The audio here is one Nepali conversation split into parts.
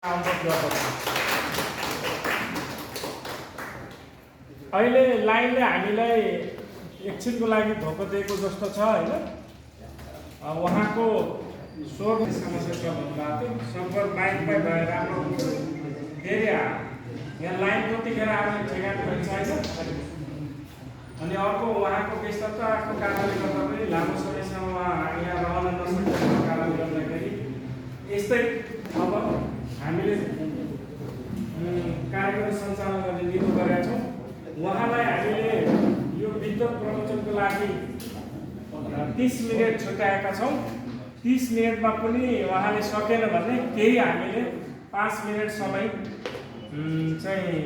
अहिले लाइनले हामीलाई एकछिनको लागि धोका दिएको जस्तो छ हैन। उहाँको स्वर समस्या छ भन्नुभएको थियो। सम्पर्क माइकमै भए राम्रो हुन्थ्यो। फेरि यहाँ लाइन कतिखेर आउने ठेगान पनि छैन। अनि अर्को उहाँको व्यस्तताको कारणले गर्दा पनि लामो समयसम्म उहाँ यहाँ रहन नसकेको कारणले गर्दाखेरि यस्तै अब हामीले कार्यक्रम सञ्चालन गर्ने निधो गरेका छौँ। उहाँलाई हामीले यो विद्युत प्रवचनको लागि 30 मिनेट छुट्याएका छौँ। 30 मिनेटमा पनि उहाँले सकेन भने केही हामीले 5 मिनेट समय चाहिँ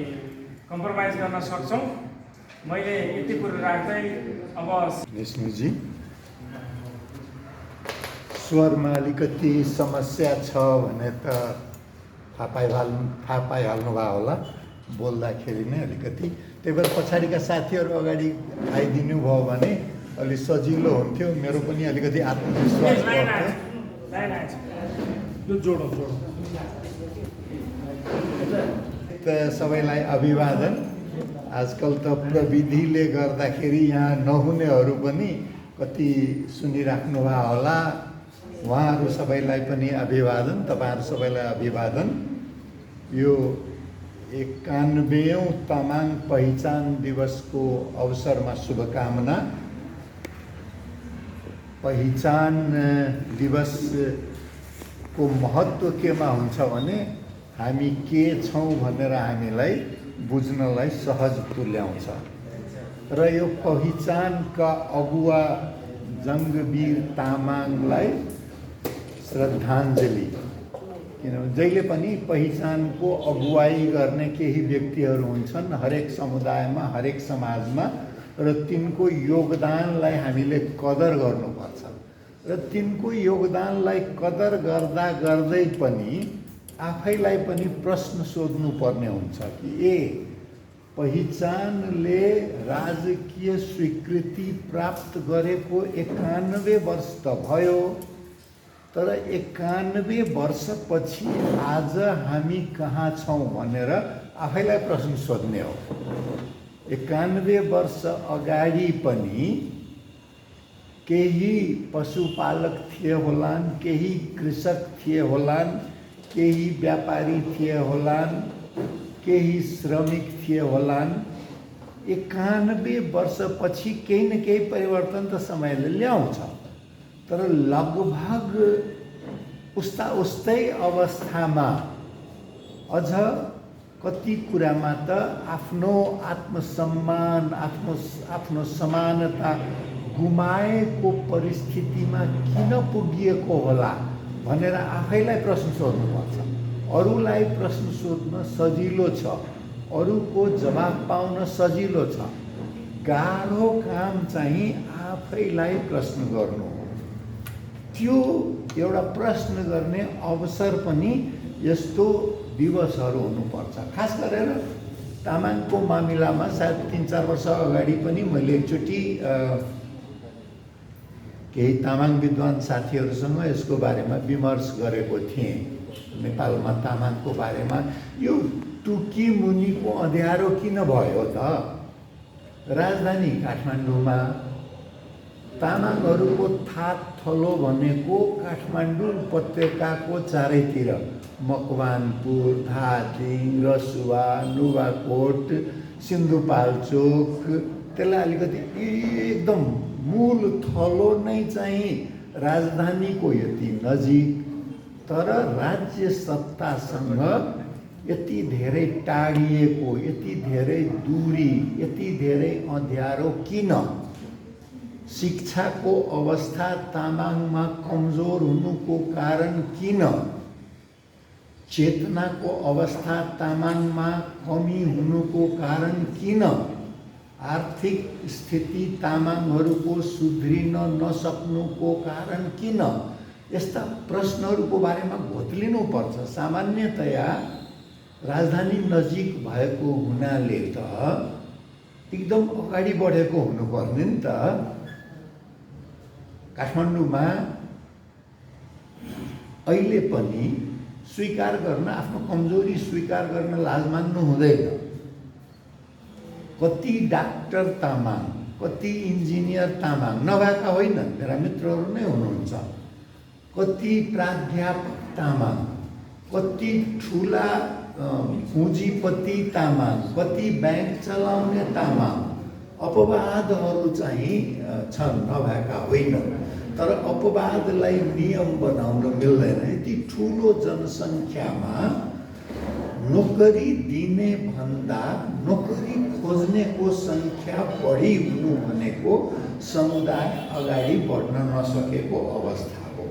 कम्प्रोमाइज गर्न सक्छौँ। मैले यति कुरो राख्दै अब विष्णुजी स्वरमा अलिकति समस्या छ भने त थाहा पाइहाल्नु भयो होला बोल्दाखेरि नै अलिकति। त्यही भएर पछाडिका साथीहरू अगाडि आइदिनु भयो भने अलिक सजिलो हुन्थ्यो। मेरो पनि अलिकति आत्मविश्वास बढ्थ्यो। त सबैलाई अभिवादन। आजकल त प्रविधिले गर्दाखेरि यहाँ नहुनेहरू पनि कति सुनिराख्नु भयो होला। उहाँहरू सबैलाई पनि अभिवादन, तपाईँहरू सबैलाई अभिवादन। यो 91औं तामाङ पहिचान दिवसको अवसरमा शुभकामना। पहिचान दिवसको महत्त्व केमा हुन्छ भने हामी के छौँ भनेर हामीलाई बुझ्नलाई सहज तुल्याउँछ। र यो पहिचानका अगुवा जङ्गवीर तामाङलाई श्रद्धाञ्जली। किनभने जहिले पनि पहिचानको अगुवाई गर्ने केही व्यक्तिहरू हुन्छन् हरेक समुदायमा, हरेक समाजमा, र तिनको योगदानलाई हामीले कदर गर्नुपर्छ। र तिनको योगदानलाई कदर गर्दा गर्दै पनि आफैलाई पनि प्रश्न सोध्नुपर्ने हुन्छ कि पहिचानले राजकीय स्वीकृति प्राप्त गरेको 91 वर्ष त भयो, तर 91 वर्षपछि आज हामी कहाँ छौँ भनेर आफैलाई प्रश्न सोध्ने हो। 91 वर्ष अगाडि पनि केही पशुपालक थिए होलान्, केही कृषक थिए होलान्, केही व्यापारी थिए होलान्, केही श्रमिक थिए होलान्। 91 वर्षपछि केही न केही परिवर्तन त समयले ल्याउँछ। तर लगभग उस्तै अवस्थामा अझ कति कुरामा त आफ्नो आत्मसम्मान, आफ्नो समानता गुमाएको परिस्थितिमा किन पुगिएको होला भनेर आफैलाई प्रश्न सोध्नुपर्छ। अरूलाई प्रश्न सोध्न सजिलो छ, अरूको जवाफ पाउन सजिलो छ। गाह्रो काम चाहिँ आफैलाई प्रश्न गर्नु हो। त्यो एउटा प्रश्न गर्ने अवसर पनि यस्तो दिवसहरू हुनुपर्छ। खास गरेर तामाङको मामिलामा सायद 3-4 वर्ष अगाडि पनि मैले एकचोटि केही तामाङ विद्वान साथीहरूसँग यसको बारेमा विमर्श गरेको थिएँ। नेपालमा तामाङको बारेमा यो टुकी मुनिको अँध्यारो किन भयो त? राजधानी काठमाडौँमा तामाङहरूको थात थलो भनेको काठमाडौँ उपत्यकाको चारैतिर मकवानपुर, धादिङ, रसुवा, नुवाकोट, सिन्धुपाल्चोक, त्यसलाई अलिकति एकदम मूल थलो नै चाहिँ राजधानीको यति नजिक, तर राज्य सत्तासँग यति धेरै टाढिएको, यति धेरै दूरी, यति धेरै अँध्यारो किन? शिक्षाको अवस्था तामाङमा कमजोर हुनुको कारण किन? चेतनाको अवस्था तामाङमा कमी हुनुको कारण किन? आर्थिक स्थिति तामाङहरूको सुध्रिन नसक्नुको कारण किन? यस्ता प्रश्नहरूको बारेमा घोत्लिनुपर्छ। सामान्यतया राजधानी नजिक भएको हुनाले त एकदम अगाडि बढेको हुनुपर्ने नि त। काठमाडौँमा अहिले पनि स्वीकार गर्न, आफ्नो कमजोरी स्वीकार गर्न लाज मान्नु हुँदैन। कति डाक्टर तामाङ, कति इन्जिनियर तामाङ नभएका होइनन्, मेरा मित्रहरू नै हुनुहुन्छ। कति प्राध्यापक तामाङ, कति ठुला पुँजीपति तामाङ, कति ब्याङ्क चलाउने तामाङ, अपवादहरू चाहिँ छन्, नभएका होइनन्। तर अपवादलाई नियम बनाउन मिल्दैन। यति ठुलो जनसङ्ख्यामा नोकरी दिने भन्दा नोकरी खोज्नेको सङ्ख्या बढी हुनु भनेको समुदाय अगाडि बढ्न नसकेको अवस्था हो।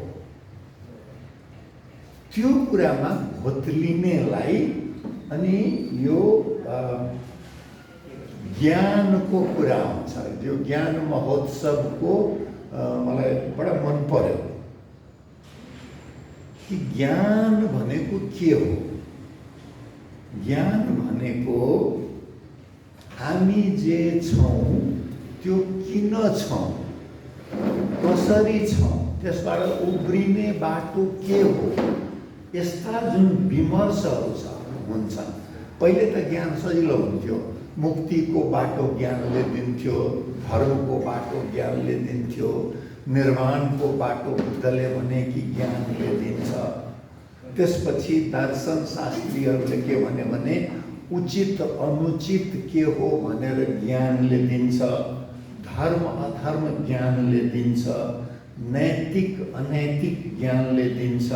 त्यो कुरामा घोत्लिनेलाई अनि यो ज्ञानको कुरा हुन्छ। यो ज्ञान महोत्सवको मलाई बडा मन पर्यो कि ज्ञान भनेको के हो। ज्ञान भनेको हामी जे छौँ त्यो किन छौँ, कसरी छौँ, त्यसबाट उब्रिने बाटो के हो, यस्ता जुन विमर्शहरू हुन्छन्। पहिले त ज्ञान सजिलो हुन्थ्यो, मुक्तिको बाटो ज्ञानले दिन्थ्यो, धर्मको बाटो ज्ञानले दिन्थ्यो, निर्वाणको बाटो बुद्धले भने कि ज्ञानले दिन्छ। त्यसपछि दर्शन शास्त्रीहरूले के भने उचित अनुचित के हो भनेर ज्ञानले दिन्छ, धर्म अधर्म ज्ञानले दिन्छ, नैतिक अनैतिक ज्ञानले दिन्छ,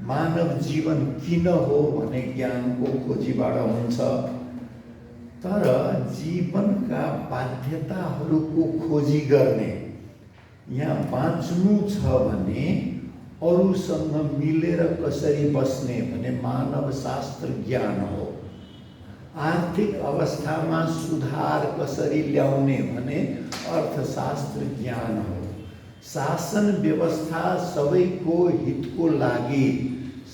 मानव जीवन किन हो भने ज्ञानको खोजीबाट हुन्छ। तर जीवनका बाध्यताहरूको खोजी गर्ने, यहाँ बाँच्नु छ भने अरूसँग मिलेर कसरी बस्ने भने मानव शास्त्र ज्ञान हो। आर्थिक अवस्थामा सुधार कसरी ल्याउने भने अर्थशास्त्र ज्ञान हो। शासन व्यवस्था सबैको हितको लागि,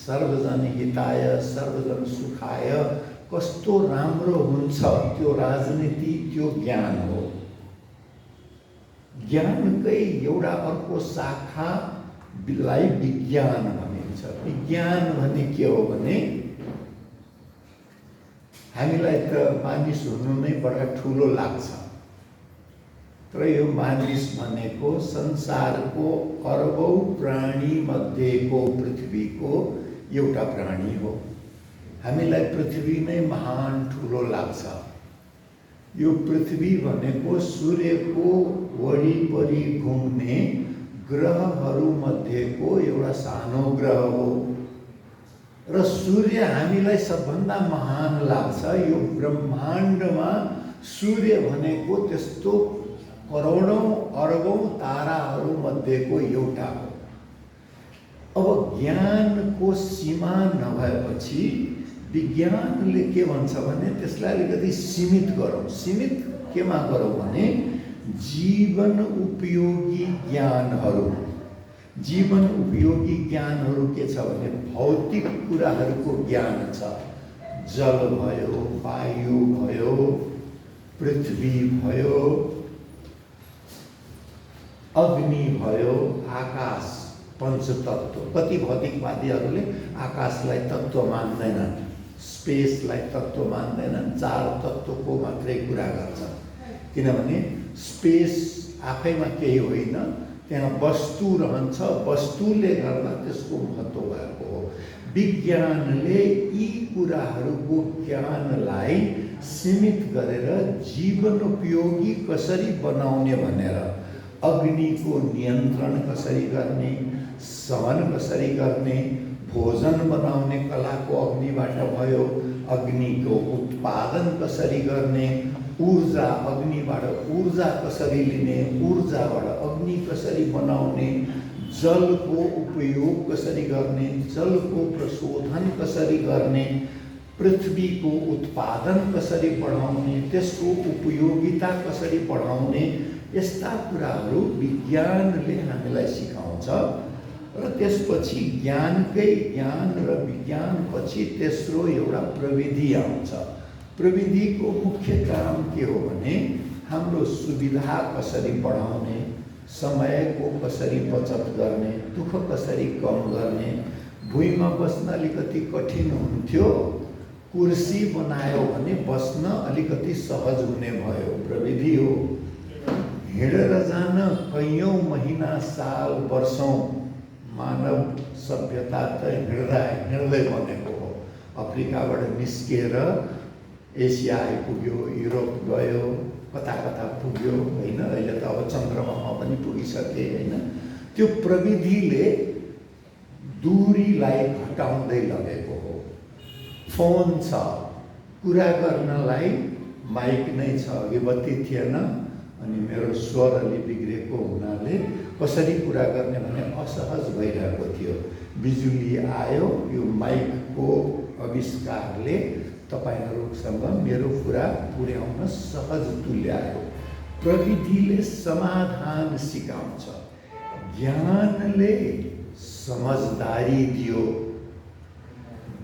सर्वजन हिताय सर्वजन सुखाय कस्तो राम्रो हुन्छ त्यो राजनीति, त्यो ज्ञान हो। ज्ञानकै एउटा अर्को शाखालाई विज्ञान भनिन्छ। विज्ञान भने के हो भने हामीलाई त मानिस हुनु नै बडा ठुलो लाग्छ, तर यो मानिस भनेको संसारको अरबौं प्राणी मध्येको पृथ्वीको एउटा प्राणी हो। हामीलाई पृथ्वी नै महान ठुलो लाग्छ। यो पृथ्वी भनेको सूर्यको वरिपरि घुम्ने ग्रहहरू मध्येको एउटा सानो ग्रह हो र सूर्य हामीलाई सबभन्दा महान लाग्छ। यो ब्रह्माण्डमा सूर्य भनेको त्यस्तो करोडौं अरबौं ताराहरू मध्येको एउटा हो। अब ज्ञानको सीमा नभएपछि विज्ञानले के भन्छ भने त्यसलाई अलिकति सीमित गरौँ। सीमित केमा गरौँ भने जीवन उपयोगी ज्ञानहरू। जीवन उपयोगी ज्ञानहरू के छ भने भौतिक कुराहरूको ज्ञान छ। जल भयो, वायु भयो, पृथ्वी भयो, अग्नि भयो, आकाश, पञ्चतत्व। कति भौतिकवादीहरूले आकाशलाई तत्त्व मान्दैनन्, स्पेसलाई तत्त्व मान्दैनन्, चार तत्त्वको मात्रै कुरा गर्छन्। किनभने स्पेस आफैमा केही होइन, त्यहाँ वस्तु रहन्छ, वस्तुले गर्दा त्यसको महत्त्व भएको हो। विज्ञानले यी कुराहरूको ज्ञानलाई सीमित गरेर जीवनोपयोगी कसरी बनाउने भनेर, अग्निको नियन्त्रण कसरी गर्ने, सहन कसरी गर्ने, भोजन बनाउने कलाको अग्निबाट भयो, अग्निको उत्पादन कसरी गर्ने, ऊर्जा अग्निबाट ऊर्जा कसरी लिने, ऊर्जाबाट अग्नि कसरी बनाउने, जलको उपयोग कसरी गर्ने, जलको प्रशोधन कसरी गर्ने, पृथ्वीको उत्पादन कसरी बढाउने, त्यसको उपयोगिता कसरी बढाउने, यस्ता कुराहरू विज्ञानले हामीलाई सिकाउँछ। र त्यसपछि ज्ञानकै ज्ञान र विज्ञानपछि तेस्रो एउटा प्रविधि आउँछ। प्रविधिको मुख्य काम के हो भने हाम्रो सुविधा कसरी बढाउने, समयको कसरी बचत गर्ने, दुःख कसरी कम गर्ने, भुइँमा बस्न अलिकति कठिन हुन्थ्यो, कुर्सी बनायो भने बस्न अलिकति सहज हुने भयो। प्रविधि हो। हिँडेर जान कैयौँ महिना, साल, वर्षौँ मानव सभ्यता त हिँड्दै बनेको हो। अफ्रिकाबाट निस्किएर एसिया आइपुग्यो, युरोप गयो, कता कता पुग्यो होइन। अहिले त अब चन्द्रमामा पनि पुगिसके होइन। त्यो प्रविधिले दूरीलाई घटाउँदै लगेको हो। फोन छ, कुरा गर्नलाई माइक नै छ। अघि बत्ती थिएन अनि मेरो स्वर अलि बिग्रेको हुनाले कसरी कुरा गर्ने भन्ने असहज भइरहेको थियो। बिजुली आयो, यो माइकको आविष्कारले तपाईहरुसँग मेरो कुरा पुर्याउन सहज तुल्यायो। प्रविधिले समाधान सिकाउँछ, ज्ञानले समझदारी दियो।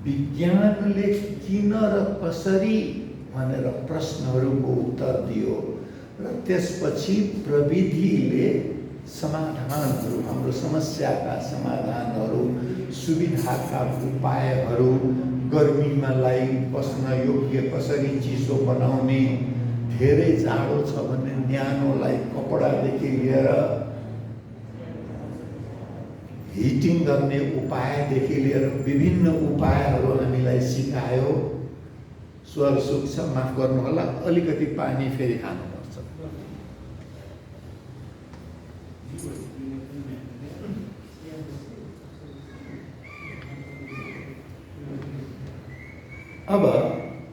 विज्ञानले किन र कसरी भनेर प्रश्नहरूको उत्तर दियो र त्यसपछि प्रविधिले समाधानहरू, हाम्रो समस्याका समाधानहरू, सुविधाका उपायहरू, गर्मीमा लाई बस्न योग्य कसरी चिसो बनाउने, धेरै जाडो छ भने न्यानोलाई कपडादेखि लिएर हिटिङ गर्ने उपायदेखि लिएर विभिन्न उपायहरू हामीलाई सिकायो। स्वर सुक्छ, माफ गर्नुहोला, अलिकति पानी फेरि खानुपर्छ। अब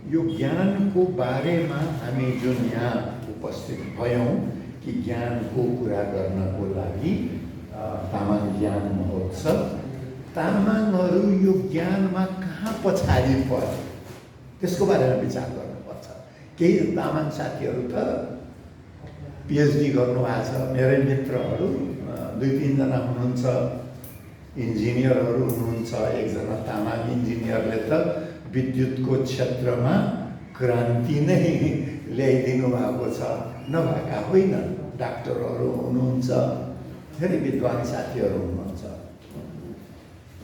यो ज्ञानको बारेमा हामी जुन यहाँ उपस्थित भयौँ कि ज्ञानको कुरा गर्नको लागि तामाङ ज्ञान महोत्सव, तामाङहरू यो ज्ञानमा कहाँ पछाडि परे त्यसको बारेमा विचार गर्नुपर्छ। केही तामाङ साथीहरू त पिएचडी गर्नुभएको छ। मेरै मित्रहरू 2-3 जना हुनुहुन्छ, इन्जिनियरहरू हुनुहुन्छ। एकजना तामाङ इन्जिनियरले त विद्युतको क्षेत्रमा क्रान्ति नै ल्याइदिनु भएको छ। नभएका होइन, डाक्टरहरू हुनुहुन्छ, धेरै विद्वान साथीहरू हुनुहुन्छ।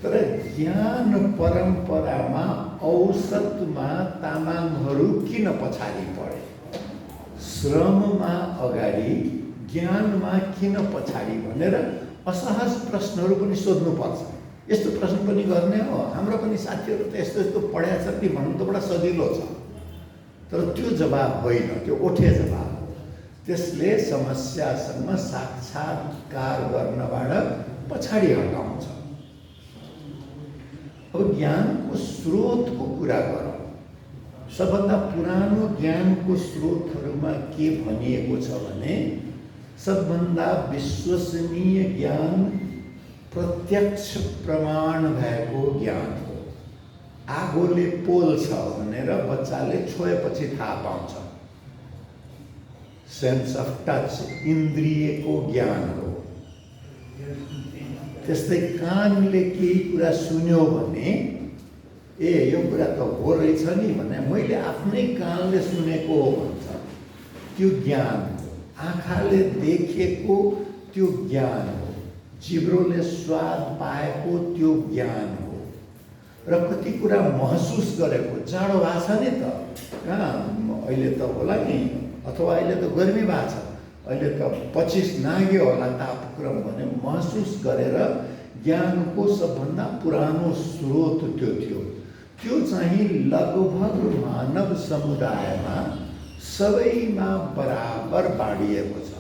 तर ज्ञान परम्परामा औसतमा तामाङहरू किन पछाडि परे? श्रममा अगाडि, ज्ञानमा किन पछाडि भनेर असहज प्रश्नहरू पनि सोध्नुपर्छ। यस्तो प्रश्न पनि गर्ने हो। हाम्रो पनि साथीहरू त यस्तो यस्तो पढाएको छ कि भन्नु त बडा सजिलो छ, तर त्यो जवाब होइन, त्यो ओठे जवाब हो। त्यसले समस्यासँग साक्षात्कार गर्नबाट पछाडि हटाउँछ। अब ज्ञानको स्रोतको कुरा गरौँ। सबभन्दा पुरानो ज्ञानको स्रोतहरूमा के भनिएको छ भने सबभन्दा विश्वसनीय ज्ञान प्रत्यक्ष प्रमाण भएको ज्ञान हो। आगोले पोल्छ भनेर बच्चाले छोएपछि थाहा पाउँछ। सेन्स अफ टच इन्द्रियको ज्ञान हो। त्यस्तै कानले केही कुरा सुन्यो भने ए यो कुरा त हो रहेछ नि भने मैले आफ्नै कानले सुनेको हो भन्छ, त्यो ज्ञान हो। आँखाले देखेको त्यो ज्ञान हो। जिब्रोले स्वाद पाएको त्यो ज्ञान हो। र कति कुरा महसुस गरेको, जाडो भएको छ नि त, कहाँ अहिले त होला नि, अथवा अहिले त गर्मी भएको छ, अहिले त 25 नाग्यो होला तापक्रम भने महसुस गरेर ज्ञानको सबभन्दा पुरानो स्रोत त्यो थियो। त्यो चाहिँ लगभग मानव समुदायमा सबैमा बराबर बाँडिएको छ।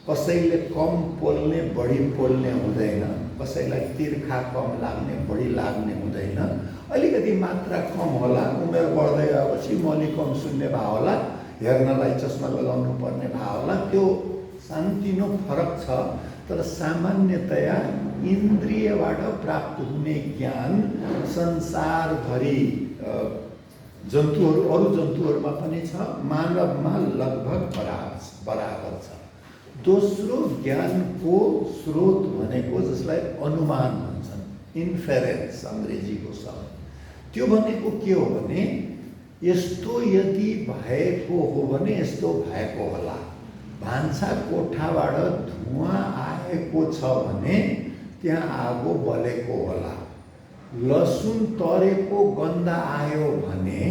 कसैले कम पोल्ने बढी पोल्ने हुँदैन, कसैलाई तिर्खा कम लाग्ने बढी लाग्ने हुँदैन। अलिकति मात्रा कम होला, उमेर बढ्दै गएपछि मलि कम सुन्ने भयो होला, हेर्नलाई चस्मा लगाउनु पर्ने भयो होला, त्यो सानोतिनो फरक छ। तर सामान्यतया इन्द्रियबाट प्राप्त हुने ज्ञान संसारभरि जन्तुहरू, अरू जन्तुहरूमा पनि छ, मानवमा लगभग बराबर छ। दोस्रो ज्ञानको स्रोत भनेको जसलाई अनुमान भन्छन्, इन्फेरेन्स अङ्ग्रेजीको शब्द, त्यो भनेको के हो भने यस्तो यदि भएको हो भने यस्तो भएको होला। भान्सा कोठाबाट धुवाँ आएको छ भने त्यहाँ आगो बलेको होला। लसुन तरेको गन्ध आयो भने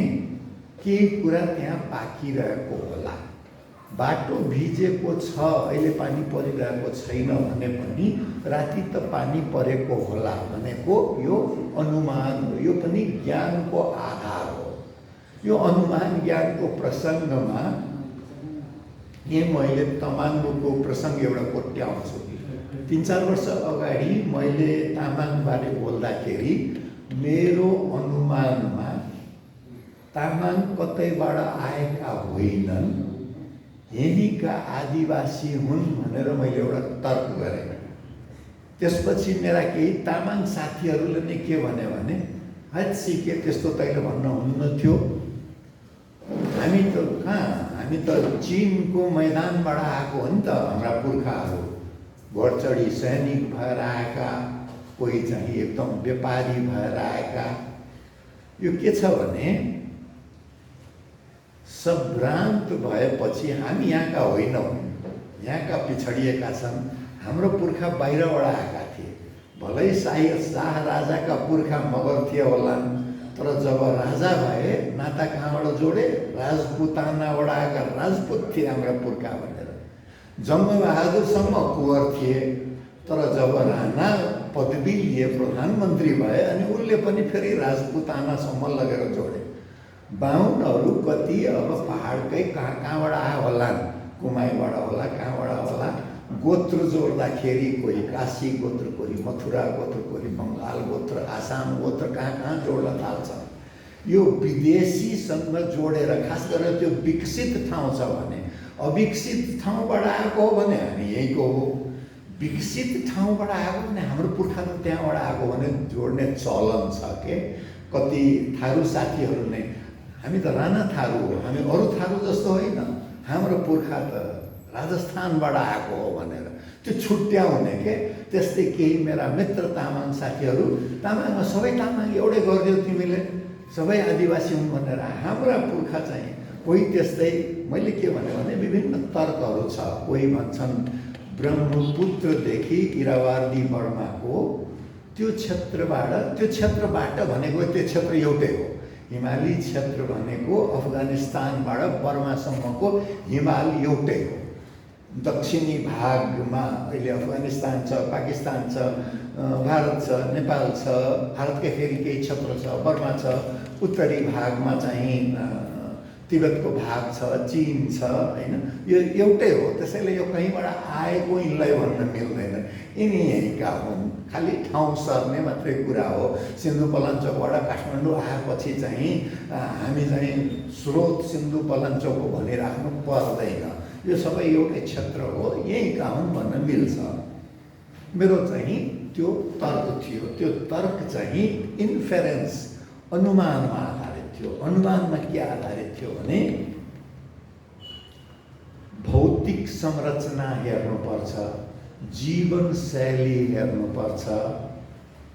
केही कुरा त्यहाँ पाकिरहेको होला। बाटो भिजेको छ, अहिले पानी परिरहेको छैन भने पनि राति त पानी परेको होला भनेको यो अनुमान हो, यो पनि ज्ञानको आधार हो। यो अनुमान ज्ञानको प्रसङ्गमा यहाँ मैले तमाङ्गुको प्रसङ्ग एउटा कोट्याउँछु। 3-4 वर्ष अगाडि मैले तामाङबारे बोल्दाखेरि मेरो अनुमानमा तामाङ कतैबाट आएका होइनन्, यहीँका आदिवासी हुन् भनेर मैले एउटा तर्क गरेँ। त्यसपछि मेरा केही तामाङ साथीहरूले नै के भने हैट सिके त्यस्तो तैँले भन्नुहुन्न थियो, हामी त कहाँ, हामी त चिनको मैदानबाट आएको हो नि त। हाम्रा पुर्खाहरू घोडचढी सैनिक भएर आएका, कोही चाहिँ एकदम व्यापारी भएर आएका। यो के छ भने सभ्रान्त भएपछि हामी यहाँका होइनौँ, यहाँका पिछडिएका छन्। हाम्रो पुर्खा बाहिरबाट आएका थिए, भलै शाह राजाका पुर्खा मगर थिए होलान्, तर जब राजा भए नाता कहाँबाट जोडे, राजपुतानाबाट आएका राजपूत थिए हाम्रा पुर्खा भनेर। जङ्गबहादुरसम्म कुँवर थिए, तर जब राणा पदवी लिए प्रधानमन्त्री भए अनि उसले पनि फेरि राजपुतानासम्म लगेर जोडे। बाहुनहरू कति अब पहाडकै कहाँबाट आयो होलान्, कुमाईबाट होला, कहाँबाट होला। गोत्र जोड्दाखेरि कोही काशी गोत्र, कोही मथुरा गोत्र, कोही बङ्गाल गोत्र, आसाम गोत्र, कहाँ जोड्न थाल्छ। यो विदेशीसँग जोडेर, खास गरेर त्यो विकसित ठाउँ छ भने, अविकसित ठाउँबाट आएको हो भने हामी यहीँको हो, विकसित ठाउँबाट आएको भने हाम्रो पुर्खा त त्यहाँबाट आएको भने जोड्ने चलन छ के। कति थारू साथीहरू नै हामी त राणा थारू हो, हामी अरू थारू जस्तो होइन, हाम्रो पुर्खा त राजस्थानबाट आएको हो भनेर त्यो छुट्याउने के। त्यस्तै केही मेरा मित्र तामाङ साथीहरू, तामाङमा सबै तामाङ एउटै गरिदियो तिमीले, सबै आदिवासी हुन् भनेर। हाम्रा पुर्खा चाहिँ कोही त्यस्तै, मैले के भने विभिन्न तर्कहरू छ। कोही भन्छन् ब्रह्मपुत्रदेखि इरावादी बर्माको त्यो क्षेत्रबाट भनेको त्यो क्षेत्र एउटै हो। हिमाली क्षेत्र भनेको अफगानिस्तानबाट बर्मासम्मको हिमाल एउटै हो। दक्षिणी भागमा अहिले अफगानिस्तान छ, पाकिस्तान छ, भारत छ, नेपाल छ, भारतकै फेरि केही क्षेत्र छ, बर्मा छ। उत्तरी भागमा चाहिँ तिब्बतको भाग छ, चीन छ, होइन, यो एउटै हो। त्यसैले यो कहीँबाट आएको यिनलाई भन्न मिल्दैन, यिनी यहीँका हुन्। खालि ठाउँ सर्ने मात्रै कुरा हो। सिन्धुपलाञ्चोकबाट काठमाडौँ आएपछि चाहिँ हामी चाहिँ स्रोत सिन्धुपलाञ्चोक हो भनिराख्नु पर्दैन। यो सबै एउटै क्षेत्र हो, यहीँका हुन् भन्न मिल्छ। मेरो चाहिँ त्यो तर्क थियो। त्यो तर्क चाहिँ इन्फेरेन्स, अनुमानमा आधारित थियो। अनुमानमा के आधारित थियो भने भौतिक संरचना हेर्नुपर्छ, जीवनशैली हेर्नुपर्छ,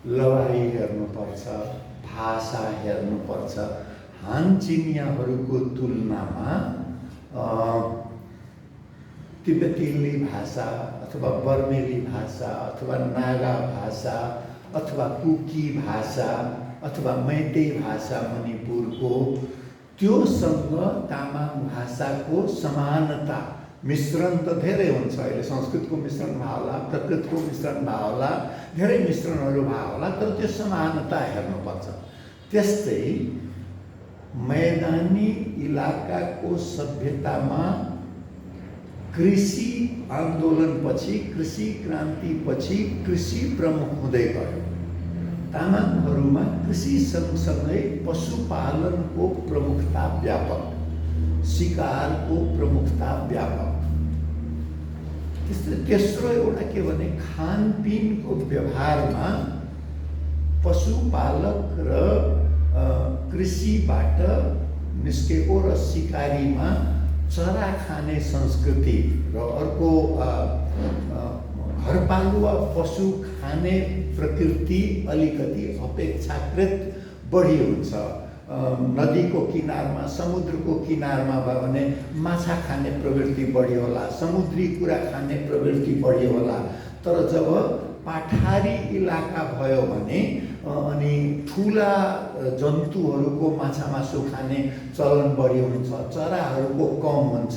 लवाई हेर्नुपर्छ, भाषा हेर्नुपर्छ। हान चिनियाहरूको तुलनामा तिब्बती भाषा अथवा बर्मेली भाषा अथवा नागा भाषा अथवा कुकी भाषा अथवा मैतेई भाषा मणिपुरको, त्योसँग तामाङ भाषाको समानता, मिश्रण त धेरै हुन्छ। अहिले संस्कृतको मिश्रण भयो होला, प्राकृतको मिश्रण भयो होला, धेरै मिश्रणहरू भयो होला, तर त्यो समानता हेर्नुपर्छ। त्यस्तै मैदानी इलाकाको सभ्यतामा कृषि आन्दोलनपछि, कृषि क्रान्तिपछि कृषि प्रमुख हुँदै गयो। तामाङहरूमा कृषि सँगसँगै पशुपालनको प्रमुखता व्यापक, शिकारको प्रमुखता व्यापक। त्यस्तै तेस्रो एउटा के भने खानपिनको व्यवहारमा पशुपालक र कृषिबाट निस्केको र शिकारीमा चरा खाने संस्कृति र अर्को घरपालुवा पशु खाने प्रकृति अलिकति अपेक्षाकृत बढी हुन्छ। नदीको किनारमा, समुद्रको किनारमा भयो भने माछा खाने प्रवृत्ति बढी होला, समुद्री कुरा खाने प्रवृत्ति बढी होला। तर जब पठारी इलाका भयो भने अनि ठुला जन्तुहरूको माछा मासु खाने चलन बढी हुन्छ, चराहरूको कम हुन्छ,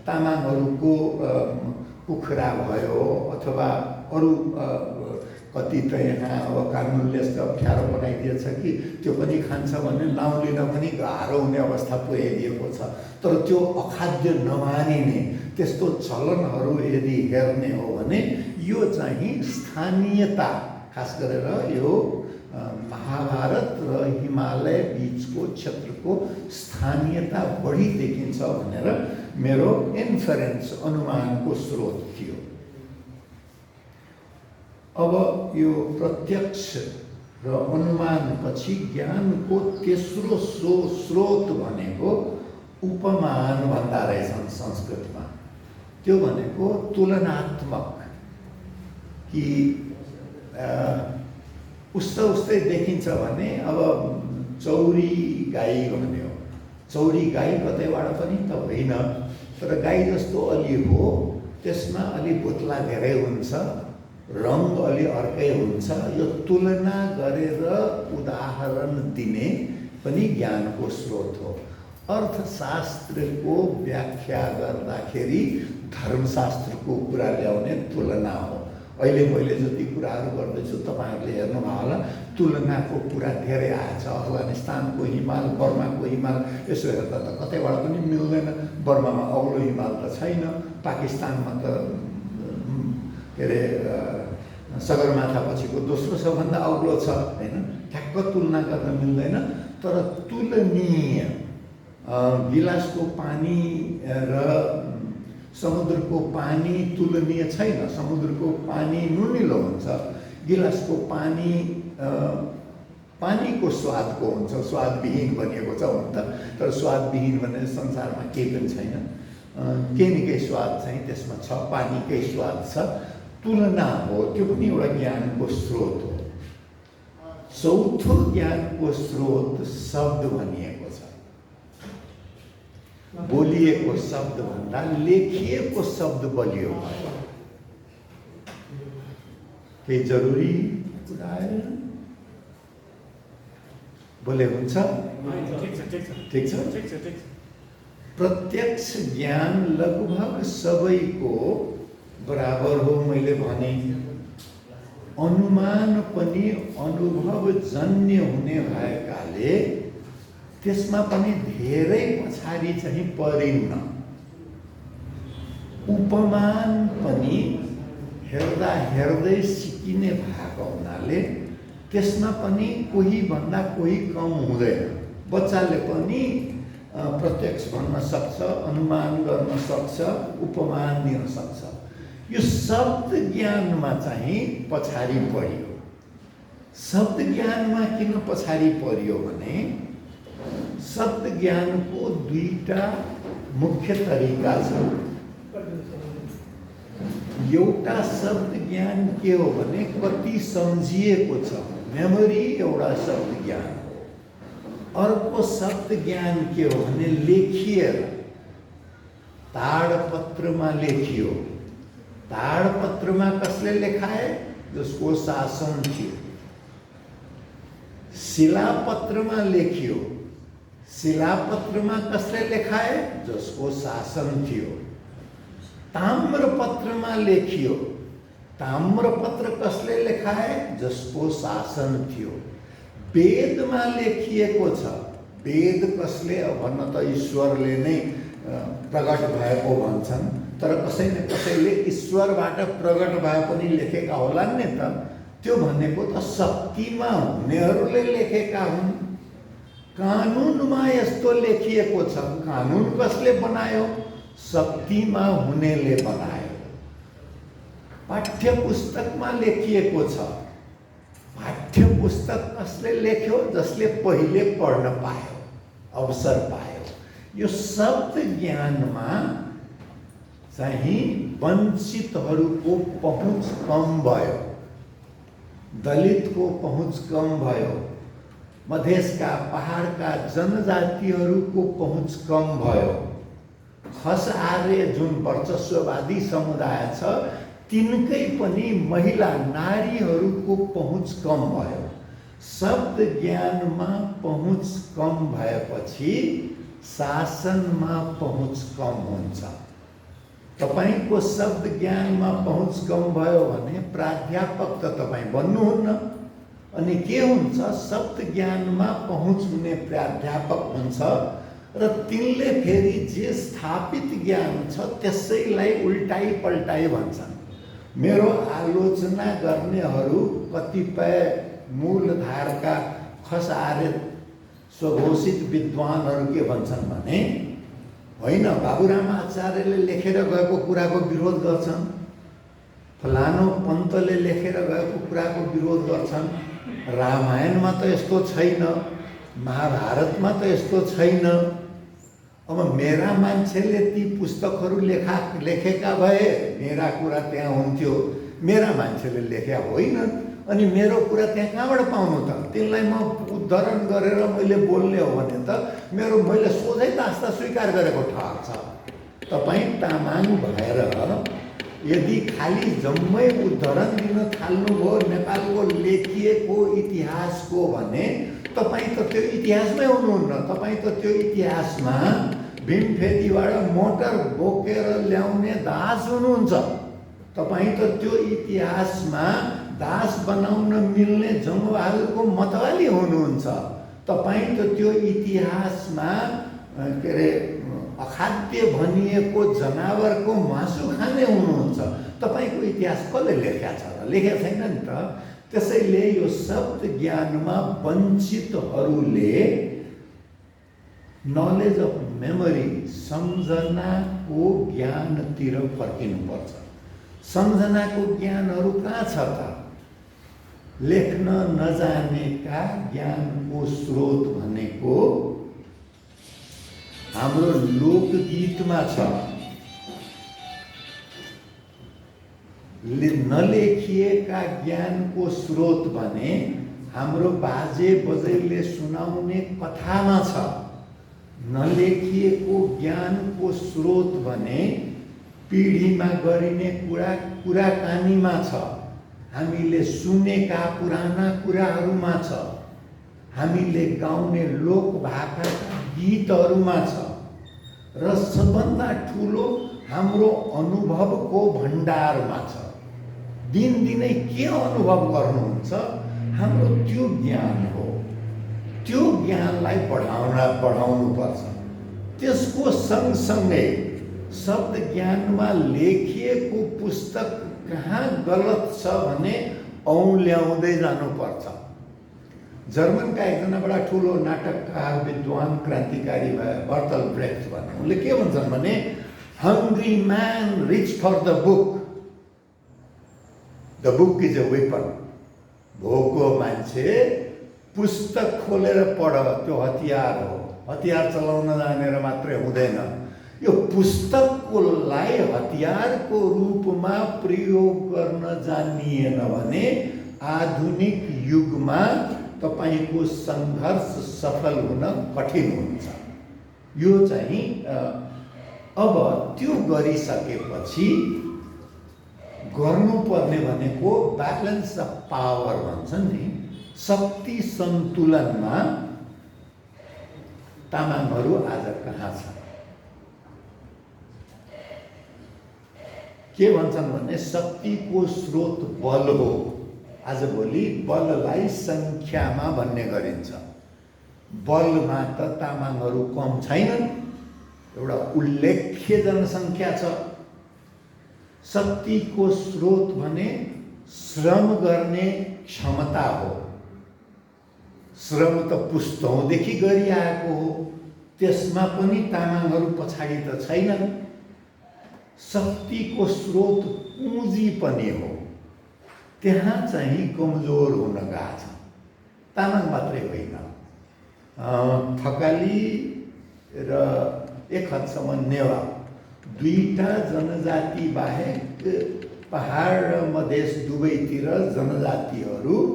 तामाङहरूको कुखुरा भयो अथवा अरू कति त यहाँ अब कानुनले यस्तो अप्ठ्यारो बनाइदिएछ कि त्यो पनि खान्छ भने नाउँ लिन पनि गाह्रो हुने अवस्था पुर्याइदिएको छ। तर त्यो अखाद्य नमानिने त्यस्तो चलनहरू यदि हेर्ने हो भने यो चाहिँ स्थानीयता, खास गरेर यो महाभारत र हिमालय बिचको क्षेत्रको स्थानीयता बढी देखिन्छ भनेर मेरो इन्फरेन्स, अनुमानको स्रोत थियो। अब यो प्रत्यक्ष र अनुमानपछि ज्ञानको तेस्रो स्रोत भनेको उपमान भन्दा रहेछन् संस्कृतमा। त्यो भनेको तुलनात्मक, कि उस्तै देखिन्छ भने अब चौरी गाई भन्यो, चौरी गाई कतैबाट पनि त होइन, तर गाई जस्तो अलि हो, त्यसमा अलि बुत्ला धेरै हुन्छ, रङ अलि अर्कै हुन्छ। यो तुलना गरेर उदाहरण दिने पनि ज्ञानको स्रोत हो। अर्थशास्त्रको व्याख्या गर्दाखेरि धर्मशास्त्रको कुरा ल्याउने तुलना हो। अहिले मैले जति कुराहरू गर्दैछु तपाईँहरूले हेर्नुभयो होला, तुलनाको कुरा धेरै आएछ। अफगानिस्तानको हिमाल, बर्माको हिमाल यसो हेर्दा त कतैबाट पनि मिल्दैन। बर्मामा अग्लो हिमाल त छैन, पाकिस्तानमा त के अरे सगरमाथा पछिको दोस्रो सबभन्दा अग्लो छ, होइन? ठ्याक्क तुलना गर्न मिल्दैन। तर तुलनीय, गिलासको पानी र समुद्रको पानी तुलनीय छैन। समुद्रको पानी नुनिलो हुन्छ, गिलासको पानी पानीको स्वादको हुन्छ, स्वादविहीन बनिएको छ हुन त। तर स्वादविहीन भने संसारमा केही पनि छैन, केही न केही स्वाद चाहिँ त्यसमा छ, पानीकै स्वाद छ। तुलना हो, त्यो पनि एउटा ज्ञानको स्रोत हो। चौथो ज्ञानको स्रोत शब्द भनिएको छ। बोलिएको शब्द भन्दा लेखिएको शब्द बलियो भयो। केही जरुरी कुरा आएन? बोले हुन्छ? ठिक छ। प्रत्यक्ष ज्ञान लगभग सबैको बराबर हो। मैले भने अनुमान पनि अनुभवजन्य हुने भएकाले त्यसमा पनि धेरै पछाडि चाहिँ परिन्न। उपमान पनि हेर्दा हेर्दै सिकिने भएको हुनाले त्यसमा पनि कोही भन्दा कोही कम हुँदैन। बच्चाले पनि प्रत्यक्ष भन्न सक्छ, अनुमान गर्न सक्छ, उपमान दिन सक्छ। यो शब्द ज्ञानमा चाहिँ पछाडि परियो। शब्द ज्ञानमा किन पछाडि परियो भने शब्द ज्ञानको दुईटा मुख्य तरिका छ। एउटा शब्द ज्ञान के हो भने कति सम्झिएको छ, मेमोरी एउटा शब्द ज्ञान हो। अर्को शब्द ज्ञान के हो भने लेखिएर, ताडपत्रमा लेखियो। ताडपत्रमा कसले लेखाए? जसको शासन थियो। शिलापत्रमा लेखियो। शिलापत्रमा कसले लेखाए? जसको शासन थियो। ताम्रपत्रमा लेखियो। ताम्रपत्र कसले लेखाए? जसको शासन थियो। वेदमा लेखिएको छ। वेद कसले भन्न त ईश्वरले नै प्रकट भएको भन्छन्, तर कसै न कसैले ईश्वरबाट प्रकट भए पनि लेखेका होलान् नि त। त्यो भनेको त शक्तिमा हुनेहरूले लेखेका हुन्। कानुनमा यस्तो लेखिएको छ। कानुन कसले बनायो? शक्तिमा हुनेले बनायो। पाठ्य पुस्तकमा लेखिएको छ। पाठ्य पुस्तक कसले लेख्यो? जसले पहिले पढ्न पायो, अवसर पायो। यो शब्द ज्ञानमा चाहिँ वञ्चितहरूको पहुँच कम भयो, दलितको पहुँच कम भयो, मधेसका पहाडका जनजातिहरूको पहुँच कम भयो। खस आर्य जुन वर्चस्ववादी समुदाय छ तिनकै पनि महिला नारीहरूको पहुँच कम भयो। शब्द ज्ञानमा पहुँच कम भएपछि शासनमा पहुँच कम हुन्छ। तपाईको शब्द ज्ञानमा पहुँच कम भयो भने प्राध्यापक त तपाईँ बन्नुहुन्न। अनि के हुन्छ, शब्द ज्ञानमा पहुँच हुने प्राध्यापक हुन्छ र तिनले फेरि जे स्थापित ज्ञान छ त्यसैलाई उल्टाई पल्टाई भन्छन्। मेरो आलोचना गर्नेहरू कतिपय मूलधारका खसारे स्वघोषित विद्वानहरू के भन्छन् भने, होइन बाबुराम आचार्यले लेखेर गएको कुराको विरोध गर्छन्, फलानो पन्तले लेखेर गएको कुराको विरोध गर्छन्, रामायणमा त यस्तो छैन, महाभारतमा त यस्तो छैन। अब मेरा मान्छेले ती पुस्तकहरू लेखेका भए मेरा कुरा त्यहाँ हुन्थ्यो, मेरा मान्छेले लेखेका होइनन्, अनि मेरो कुरा त्यहाँ कहाँबाट पाउनु त? त्यसलाई म उद्धरण गरेर मैले बोल्ने हो भने त मैले सोझै दास्ता स्वीकार गरेको ठहर छ। तपाईँ तामाङ भएर यदि खाली जम्मै उद्धरण दिन थाल्नुभयो नेपालको लेखिएको इतिहासको भने तपाईँ त त्यो इतिहासमै हुनुहुन्न। तपाईँ त त्यो इतिहासमा भीमफेदीबाट मोटर बोकेर ल्याउने दास हुनुहुन्छ। तपाईँ त त्यो इतिहासमा दास बनाउन मिल्ने जङ्गबहादुरको मतवाली हुनुहुन्छ। तपाईँ त त्यो इतिहासमा के अरे अखाद्य भनिएको जनावरको मासु खाने हुनुहुन्छ। तपाईँको इतिहास कसले लेखेका छ र? लेखेका छैन नि त। त्यसैले यो शब्द ज्ञानमा वञ्चितहरूले नलेज अफ मेमोरी, सम्झनाको ज्ञानतिर फर्किनुपर्छ। सम्झनाको ज्ञानहरू कहाँ छ त? लेख्न नजानेका ज्ञानको स्रोत भनेको हाम्रो लोकगीतमा छ। नलेखिएका ज्ञानको स्रोत भने हाम्रो बाजे बजैले सुनाउने कथामा छ। नलेखिएको ज्ञानको स्रोत भने पिँढीमा गरिने कुराकानीमा छ। हामीले सुनेका पुराना कुराहरूमा छ। हामीले गाउने लोकभाका गीतहरूमा छ। र सबभन्दा ठुलो हाम्रो अनुभवको भण्डारमा छ। दिनदिनै के अनुभव गर्नुहुन्छ हाम्रो त्यो ज्ञान हो। त्यो ज्ञानलाई बढाउनुपर्छ। त्यसको सँगसँगै शब्द ज्ञानमा लेखिएको पुस्तक कहाँ गलत छ भने औँल्याउँदै जानुपर्छ। जर्मनका एकजना बडा ठुलो नाटककार, विद्वान, क्रान्तिकारी भए बर्टोल्ट ब्रेख्ट भन्ने, उनले के भन्छन् भने, hungry man reach for the book, the book is a weapon. भोको मान्छे पुस्तक खोलेर पढ, त्यो हतियार हो। हतियार चलाउन जानेर मात्रै हुँदैन। यो पुस्तकलाई हतियारको रूपमा प्रयोग गर्न जानिएन भने आधुनिक युगमा तपाईको सङ्घर्ष सफल हुन कठिन हुन्छ। यो चाहिँ अब त्यो गरिसकेपछि गर्नुपर्ने भनेको ब्यालेन्स अफ पावर भन्छन् नि, शक्ति सन्तुलनमा तामाङहरू आज कहाँ छन्? के भन्छन् भने शक्तिको स्रोत बल हो। आजभोलि बललाई सङ्ख्यामा भन्ने गरिन्छ। बलमा त तामाङहरू कम छैनन्, एउटा उल्लेख्य जनसङ्ख्या छ। शक्तिको स्रोत भने श्रम गर्ने क्षमता हो। श्रम त पुस्तौँदेखि गरिआएको हो, त्यसमा पनि तामाङहरू पछाडि त छैनन्। शक्तिको स्रोत पुँजी पनि हो, त्यहाँ चाहिँ कमजोर हुन गएको छ। तामाङ मात्रै होइन, थकाली र एक हदसम्म नेवा, दुईटा जनजाति बाहेक पहाड र मधेस दुवैतिर जनजातिहरूमा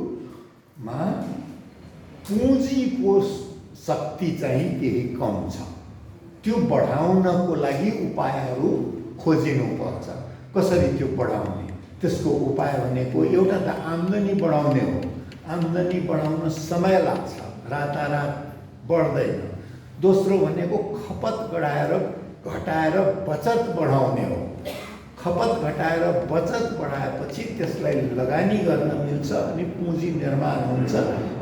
पुँजीको शक्ति चाहिँ केही कम छ। त्यो बढाउनको लागि उपायहरू खोजिनुपर्छ। कसरी त्यो बढाउने? त्यसको उपाय भनेको एउटा त आम्दानी बढाउने हो। आम्दानी बढाउन समय लाग्छ, रातारात बढ्दैन। दोस्रो भनेको खपत घटाएर बचत बढाउने हो। खपत घटाएर बचत बढाएपछि त्यसलाई लगानी गर्न मिल्छ अनि पुँजी निर्माण हुन्छ,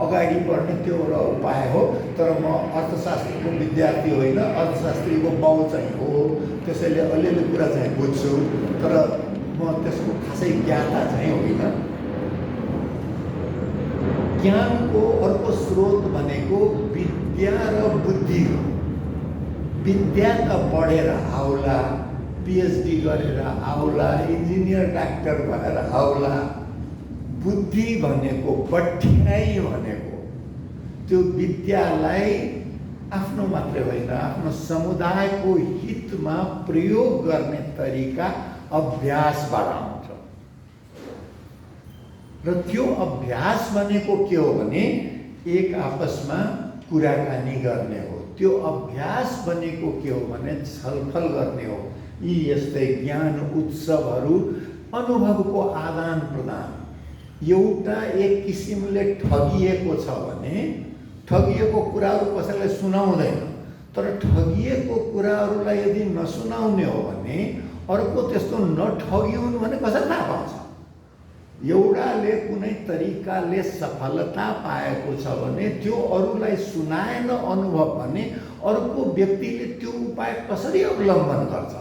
अगाडि बढ्ने त्यो एउटा उपाय हो। तर म अर्थशास्त्रको विद्यार्थी होइन, अर्थशास्त्रीको बाउ चाहिँ हो, त्यसैले अलिअलि कुरा चाहिँ बुझ्छु, तर म त्यसको खासै ज्ञाता चाहिँ होइन। ज्ञानको अर्को स्रोत भनेको विद्या र बुद्धि हो। विद्या त पढेर आउला, पिएचडी गरेर आउला, इन्जिनियर डाक्टर भएर आउला। बुद्धि भनेको बठ्याइ भनेको त्यो विद्यालाई आफ्नो मात्रै होइन, आफ्नो समुदायको हितमा प्रयोग गर्ने तरिका अभ्यासबाट आउँछ। र त्यो अभ्यास भनेको के हो भने एक आपसमा कुराकानी गर्ने हो। त्यो अभ्यास भनेको के हो भने छलफल गर्ने हो। यी यस्तै ज्ञान उत्सवहरू अनुभवको आदान प्रदान। एउटा एक किसिमले ठगिएको छ भने ठगिएको कुराहरू कसैलाई सुनाउँदैन, तर ठगिएको कुराहरूलाई यदि नसुनाउने हो भने अर्को त्यस्तो नठगिउन् भने कसरी थाहा पाउँछ? एउटाले कुनै तरिकाले सफलता पाएको छ भने त्यो अरूलाई सुनाएन अनुभव भने अर्को व्यक्तिले त्यो उपाय कसरी अवलम्बन गर्छ?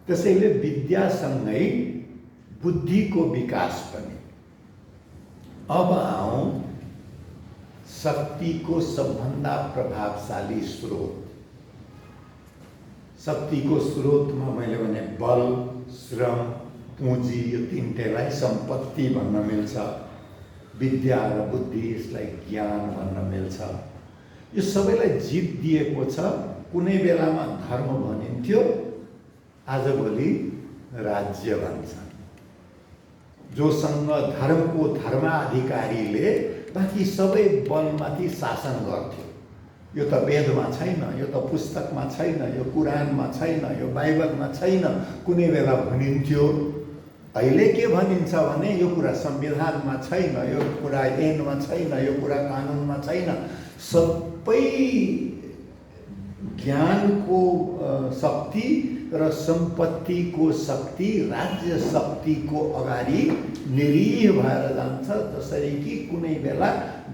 त्यसैले विद्यासँगै बुद्धिको विकास पनि। अब आउँ शक्तिको सबभन्दा प्रभावशाली स्रोत। शक्तिको स्रोतमा मैले भने बल, श्रम, पुँजी, यो तीनटैलाई सम्पत्ति भन्न मिल्छ। विद्या र बुद्धि, यसलाई ज्ञान भन्न मिल्छ। यो सबैलाई जित दिएको छ। कुनै बेलामा धर्म भनिन्थ्यो, आजभोलि राज्य भन्छन्। जोसँग धर्मको धर्माधिकारीले बाँकी सबै बलमाथि शासन गर्थ्यो। यो त वेदमा छैन, यो त पुस्तकमा छैन, यो कुरानमा छैन, यो बाइबलमा छैन कुनै बेला भनिन्थ्यो। अहिले के भनिन्छ भने यो कुरा संविधानमा छैन, यो कुरा ऐनमा छैन, यो कुरा कानुनमा छैन। सबै ज्ञानको शक्ति र सम्पत्तिको शक्ति, राज्य शक्तिको अगाडि निरीह भएर जान्छ, जसरी कि कुनै बेला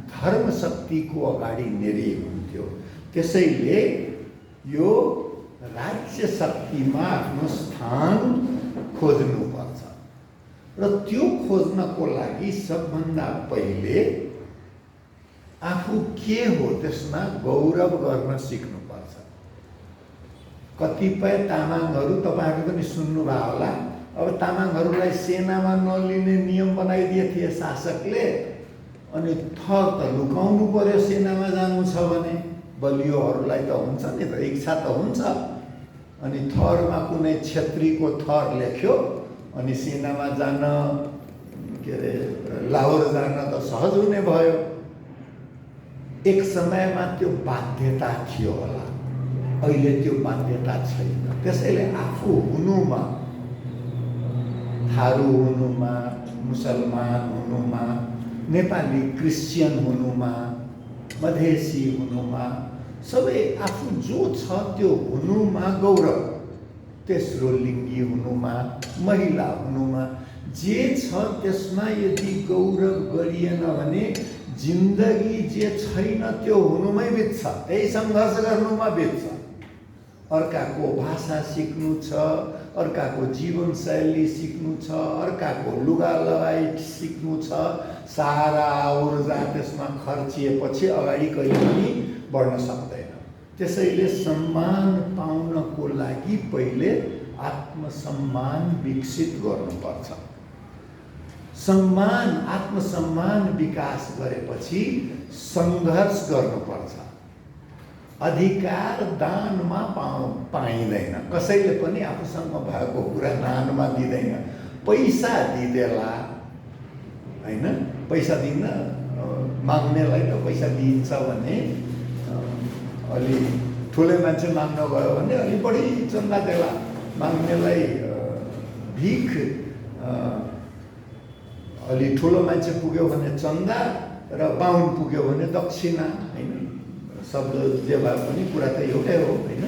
धर्म शक्तिको अगाडि निरीह हुन्थ्यो। त्यसैले यो राज्य शक्तिमा आफ्नो स्थान खोज्नुपर्छ र त्यो खोज्नको लागि सबभन्दा पहिले आफू के हो त्यसमा गौरव गर्न सिक्नुपर्छ। कतिपय तामाङहरू तपाईहरुले पनि सुन्नुभयो होला। अब तामाङहरूलाई सेनामा नलिने नियम बनाइदिए थिए शासकले, अनि थर त लुकाउनु पर्यो सेनामा जानु छ भने। बलियोहरूलाई त हुन्छ नि त, इच्छा त हुन्छ। अनि थरमा कुनै क्षेत्रीको थर लेख्यो अनि सेनामा जान के अरे लाहोर जान त सहज हुने भयो। एक समयमा त्यो बाध्यता थियो होला, अहिले त्यो बाध्यता छैन। त्यसैले आफू हुनुमा, थारू हुनुमा, मुसलमान हुनुमा, नेपाली क्रिस्चियन हुनुमा, मधेसी हुनुमा, सबै आफू जो छ त्यो हुनुमा गौरव। तेस्रो लिङ्गी हुनुमा, महिला हुनुमा, जे छ त्यसमा यदि गौरव गरिएन भने जिन्दगी जे छैन त्यो हुनुमै बित्छ, त्यही सङ्घर्ष गर्नुमा बित्छ। अर्काको भाषा सिक्नु छ, अर्काको जीवनशैली सिक्नु छ, अर्काको लुगा लगाई सिक्नु छ, सारा ऊर्जा त्यसमा खर्चिएपछि अगाडि कहिले पनि बढ्न सक्दैन। त्यसैले सम्मान पाउनको लागि पहिले आत्मसम्मान विकसित गर्नुपर्छ। सम्मान, आत्मसम्मान विकास गरेपछि सङ्घर्ष गर्नुपर्छ। अधिकार दानमा पाइँदैन, कसैले पनि आफूसँग भएको कुरा दानमा दिँदैन। पैसा दिँदेला हैन, पैसा दिन माग्नेलाई त पैसा दिइन्छ भने अलि ठुलै मान्छे माग्न गयो भने अलि बढी चन्दा देला, माग्नेलाई भिख, अलि ठुलो मान्छे पुग्यो भने चन्दा र बाहुन पुग्यो भने दक्षिणा, होइन? शब्द जे भए पनि कुरा त एउटै हो, होइन?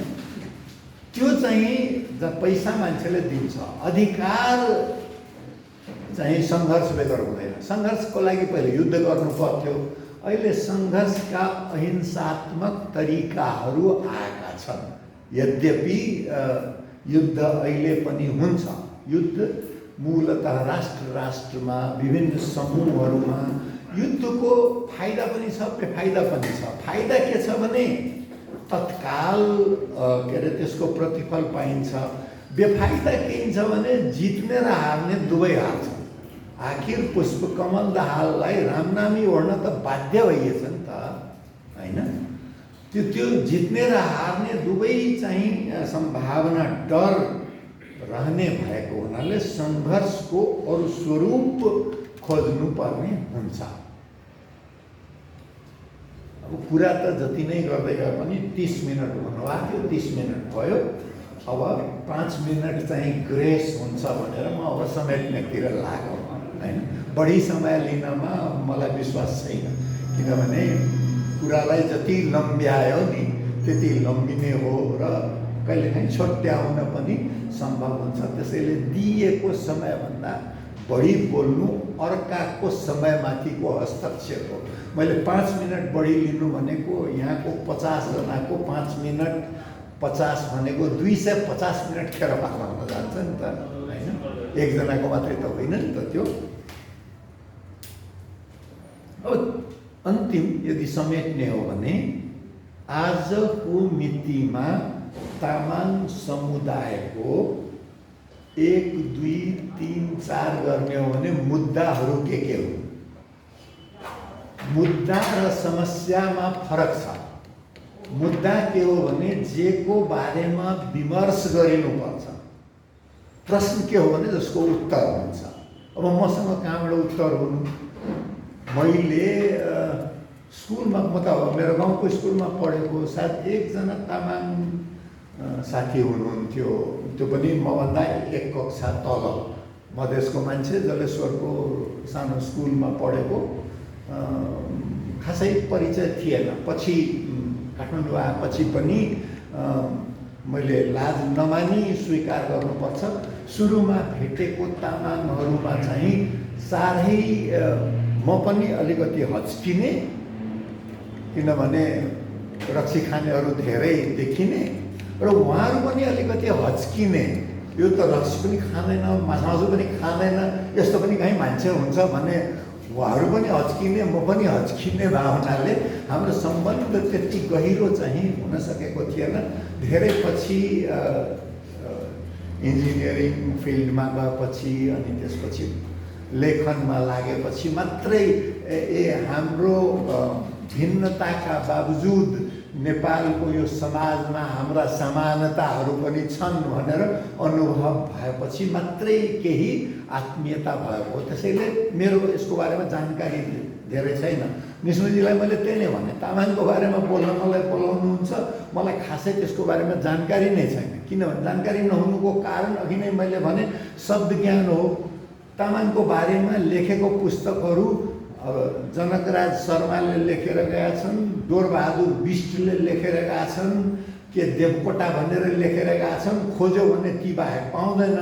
त्यो चाहिँ जहाँ पैसा मान्छेले दिन्छ, अधिकार चाहिँ सङ्घर्ष बेगर हुँदैन। सङ्घर्षको लागि पहिले युद्ध गर्नु पर्थ्यो, अहिले सङ्घर्षका अहिंसात्मक तरिकाहरू आएका छन्। यद्यपि युद्ध अहिले पनि हुन्छ, युद्ध मूलतः राष्ट्रमा विभिन्न समूहहरूमा युद्धको फाइदा पनि छ, बेफाइदा पनि छ। फाइदा के छ भने तत्काल के अरे त्यसको प्रतिफल पाइन्छ। बेफाइदा के छ भने जित्ने र हार्ने दुवै हार्छन्। आखिर पुष्पकमल दाहाललाई रामनामी ओढ्न त बाध्य भइएछ नि त, होइन? त्यो जित्ने र हार्ने दुवै चाहिँ सम्भावना, डर रहने भएको हुनाले सङ्घर्षको अरू स्वरूप खोज्नुपर्ने हुन्छ। अब कुरा त जति नै गर्दै गए पनि 30 मिनट हुनुभएको थियो, 30 मिनट भयो। अब 5 मिनट चाहिँ ग्रेस हुन्छ भनेर म अब समेट्नेतिर लागौँ, होइन? बढी समय लिनमा मलाई विश्वास छैन, किनभने कुरालाई जति लम्ब्यायो नि त्यति लम्बिने हो र कहिलेकाहीँ छोट्याउन पनि सम्भव हुन्छ। त्यसैले दिएको समयभन्दा बढी बोल्नु अर्काको समयमाथिको हस्तक्षेप हो। मैले 5 मिनट बढी लिनु भनेको यहाँको 50 जनाको 5 मिनट 50 भनेको 250 मिनट खेर पार्न हुन जान्छ नि त, होइन? एकजनाको मात्रै त होइन नि त त्यो। अब अन्तिम यदि समेट्ने हो भने आजको मितिमा तामाङ समुदायको 1, 2, 3, 4 गर्ने हो भने मुद्दाहरू के हुन्? मुद्दा र समस्यामा फरक छ। मुद्दा के हो भने जेको बारेमा विमर्श गरिनुपर्छ। प्रश्न के हो भने जसको उत्तर हुन्छ। अब मसँग कहाँबाट उत्तर हुनु? मैले स्कुलमा, म त मेरो गाउँको स्कुलमा पढेको, सायद एकजना तामाङ साथी हुनुहुन्थ्यो, त्यो पनि मभन्दा 1 कक्षा तल, मधेसको मान्छे, जलेश्वरको सानो स्कुलमा पढेको। खासै परिचय थिएन। पछि काठमाडौँ आएपछि पनि मैले लाज नमानी स्वीकार गर्नुपर्छ, सुरुमा भेटेको तामाङहरूमा चाहिँ साह्रै म पनि अलिकति हच्किने, किनभने रक्सी खानेहरू धेरै देखिने र उहाँहरू पनि अलिकति हच्किने। यो त रक्सी पनि खाँदैन, मासु पनि खाँदैन, यस्तो पनि कहीँ मान्छे हुन्छ भने उहाँहरू पनि हच्किने, म पनि हच्किने भावनाले हाम्रो सम्बन्ध त्यति गहिरो चाहिँ हुन सकेको थिएन। धेरै पछि इन्जिनियरिङ फिल्डमा गएपछि अनि त्यसपछि लेखनमा लागेपछि मात्रै हाम्रो भिन्नताका बावजुद नेपालको यो समाजमा हाम्रा समानताहरू पनि छन् भनेर अनुभव भएपछि मात्रै केही आत्मीयता भएको। त्यसैले मेरो यसको बारेमा जानकारी धेरै छैन। निस्मुजीलाई मैले त्यही नै भने, तामाङको बारेमा बोल्न मलाई बोलाउनुहुन्छ, मलाई खासै त्यसको बारेमा जानकारी नै छैन। किनभने जानकारी नहुनुको कारण अघि नै मैले भने शब्द ज्ञान हो। तामाङको बारेमा लेखेको पुस्तकहरू अब जनकराज शर्माले लेखेर गएका छन्, डोरबहादुर बिष्टले लेखेर गएका छन्, के देवकोटा भनेर लेखेर गएका छन्। खोज्यो भने ती बाहेक पाउँदैन।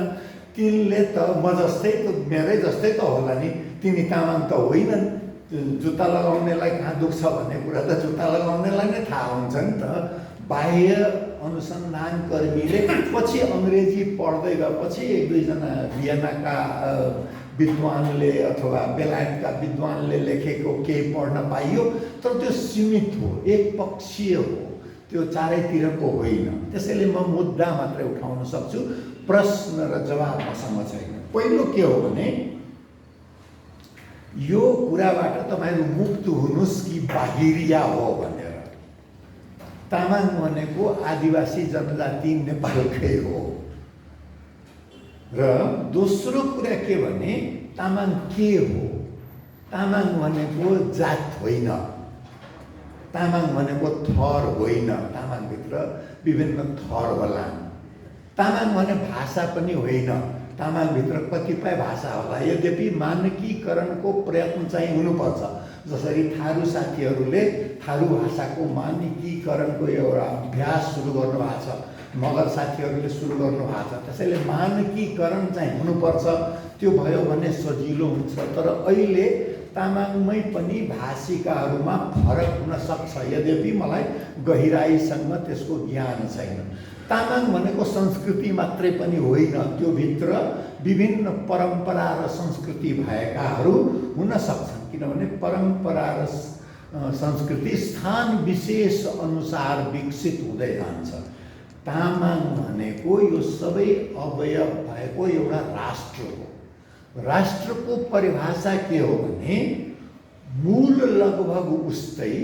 तिनले त म जस्तै त, मेरै जस्तै त होला नि, तिनी तामाङ त होइनन्। जुत्ता लगाउनेलाई कहाँ दुख्छ भन्ने कुरा त जुत्ता लगाउनेलाई नै थाहा हुन्छ नि त। बाह्य अनुसन्धानकर्मीले पछि अङ्ग्रेजी पढ्दै गएपछि 1-2 जना भियनाका विद्वानले अथवा बेलायतका विद्वानले लेखेको केही पढ्न पाइयो, तर त्यो सीमित हो, एकपक्षीय हो, त्यो चारैतिरको होइन। त्यसैले म मुद्दा मात्रै उठाउन सक्छु, प्रश्न र जवाब मसँग छैन। पहिलो के हो भने यो कुराबाट तपाईँहरू मुक्त हुनुहोस् कि बाहिरिया हो भनेर। तामाङ भनेको आदिवासी जनजाति नेपालकै हो। र दोस्रो कुरा के भने तामाङ के हो? तामाङ भनेको जात होइन, तामाङ भनेको थर होइन। तामाङभित्र विभिन्न थर होला। तामाङ भने भाषा पनि होइन, तामाङभित्र कतिपय भाषा होला, यद्यपि मानकीकरणको प्रयत्न चाहिँ हुनुपर्छ। जसरी थारू साथीहरूले थारू भाषाको मानकीकरणको एउटा अभ्यास सुरु गर्नुभएको छ, मगर साथीहरूले सुरु गर्नुभएको छ। त्यसैले मानकीकरण चाहिँ हुनुपर्छ, त्यो भयो भने सजिलो हुन्छ। तर अहिले तामाङमै पनि भाषिकाहरूमा फरक हुन सक्छ, यद्यपि मलाई गहिराइसँग त्यसको ज्ञान छैन। तामाङ भनेको संस्कृति मात्रै पनि होइन, त्यो भित्र विभिन्न परम्परा र संस्कृति भएकाहरू हुन सक्छन्, किनभने परम्परा र संस्कृति स्थान विशेष अनुसार विकसित हुँदै जान्छ। तामाङ भनेको यो सबै अवयव भएको एउटा राष्ट्र हो। राष्ट्रको परिभाषा के हो भने मूल लगभग उस्तै,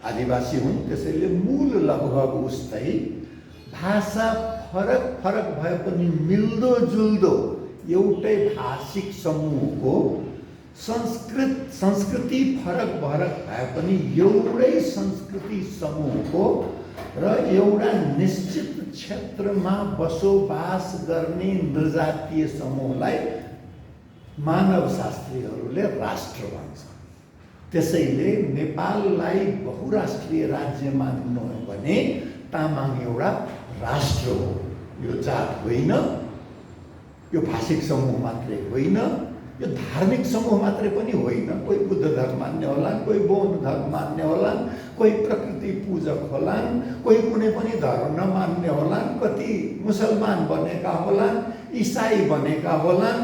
आदिवासी हुन् त्यसैले मूल लगभग उस्तै, भाषा फरक फरक भए पनि मिल्दो जुल्दो एउटै भाषिक समूहको, संस्कृति फरक फरक भए पनि एउटै संस्कृति समूहको र एउटा निश्चित क्षेत्रमा बसोबास गर्ने नृजातीय समूहलाई मानवशास्त्रीहरूले राष्ट्र भन्छ। त्यसैले नेपाललाई बहुराष्ट्रिय राज्य मान्नु हो भने तामाङ एउटा राष्ट्र हो। यो जात होइन, यो भाषिक समूह मात्रै होइन, यो धार्मिक समूह मात्रै पनि होइन। कोही बुद्ध धर्म मान्ने होलान्, कोही बौद्ध धर्म मान्ने होलान्, कोही प्रकृति पूजक होलान्, कोही कुनै पनि धर्म नमान्ने होलान्, कति मुसलमान बनेका होलान्, इसाई बनेका होलान्,